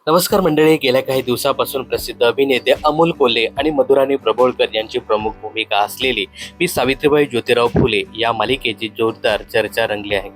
नमस्कार मंडळी. गेल्या काही दिवसापासून प्रसिद्ध अभिनेते अमोल कोल्हे आणि मधुराणी प्रभोळकर यांची प्रमुख भूमिका असलेली मी सावित्रीबाई ज्योतिराव फुले या मालिकेची जोरदार चर्चा रंगली आहे.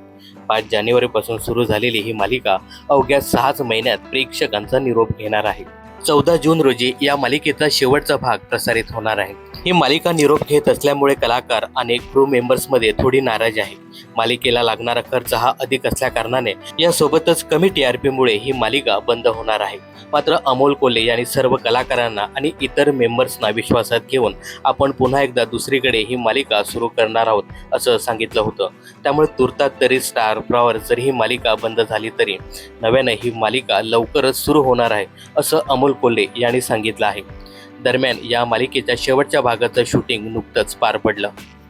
5 जानेवारीपासून सुरू झालेली ही मालिका अवघ्या 6 महिन्यात प्रेक्षकांचा निरोप घेणार आहे. 14 जून रोजी या मालिकेचा शेवटचा भाग प्रसारित होणार आहे. ही मालिका निरोप घेत असल्यामुळे कलाकार आणि क्रू मेंबर्समध्ये थोडी नाराजी आहे. मालिकेला लागणारा खर्च हा अधिक असल्या कारणाने यासोबतच कमी TRP मुळे ही मालिका बंद होणार आहे. मात्र अमोल कोल्हे यांनी सर्व कलाकारांना आणि इतर मेंबर्सना विश्वासात घेऊन आपण पुन्हा एकदा दुसरीकडे ही मालिका सुरू करणार आहोत असं सांगितलं होतं. त्यामुळे तुर्तात तरी स्टार प्रॉवर जरी ही मालिका बंद झाली तरी नव्याने ही मालिका लवकरच सुरू होणार आहे असं अमोल कोल्हे यांनी सांगितलं आहे. दरम्यान या मालिकेच्या शेवटच्या भागाचं शूटिंग नुकतंच पार पडलं.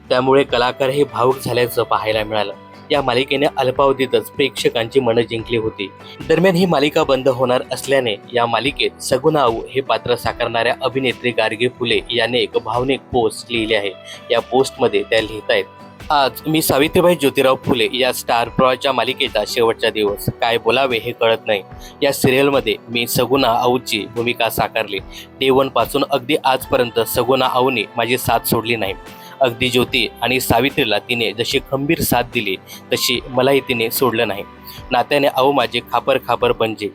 त्यामुळे कलाकार हे भावुक झाल्याचं पाहायला मिळालं. या मालिकेने अल्पावधीतच प्रेक्षकांची मनं जिंकली होती. दरम्यान ही मालिका बंद होणार असल्याने या मालिकेत सगुना आऊ हे पात्र साकारणाऱ्या अभिनेत्री गार्गी फुले याने एक भावनिक पोस्ट लिहिली आहे. या पोस्टमध्ये त्या लिहित आहेत, आज मी सावित्रीबाई ज्योतिराव फुले या स्टार प्रॉच्या मालिकेचा शेवटचा दिवस. काय बोलावे हे कळत नाही. या सिरियलमध्ये मी सगुना आऊची भूमिका साकारली. डे 1 पासून अगदी आजपर्यंत सगुना आऊने माझी साथ सोडली नाही. अगदी ज्योती आणि सावित्रीला तिने जशी खंबीर साथ दिली तशी मलाही तिने सोडलं नाही. नात्याने आऊ माझे खापर बनजे,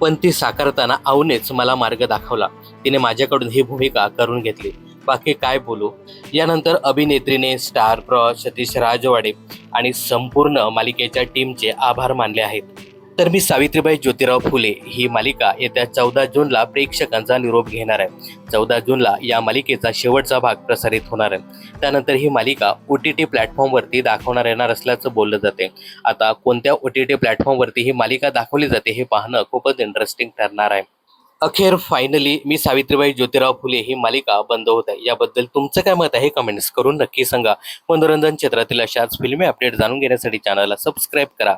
पण ती साकारताना आऊनेच मला मार्ग दाखवला. तिने माझ्याकडून ही भूमिका करून घेतली. बाकी काय बोलू. यानंतर अभिनेत्रीने स्टार प्रॉ, सतीश राजवाडे आणि संपूर्ण मालिकेच्या टीमचे आभार मानले आहेत. तर मी सावित्रीबाई ज्योतिराव फुले ही मालिका येत्या 14 जूनला प्रेक्षकांचा निरोप घेणार आहे. 14 जूनला या मालिकेचा शेवटचा भाग प्रसारित होणार आहे. त्यानंतर ही मालिका OTT प्लॅटफॉर्मवरती दाखवणार येणार असल्याचं बोललं जाते. आता कोणत्या OTT प्लॅटफॉर्मवरती ही मालिका दाखवली जाते हे पाहणं खूपच इंटरेस्टिंग ठरणार आहे. अखेर फायनली मी सावित्रीबाई ज्योतिराव फुले ही मालिका बंद होत आहे. याबद्दल तुमचं काय मत आहे कमेंट्स करून नक्की सांगा. मनोरंजन क्षेत्रातील अशाच फिल्मी अपडेट जाणून घेण्यासाठी चॅनलला सबस्क्राईब करा.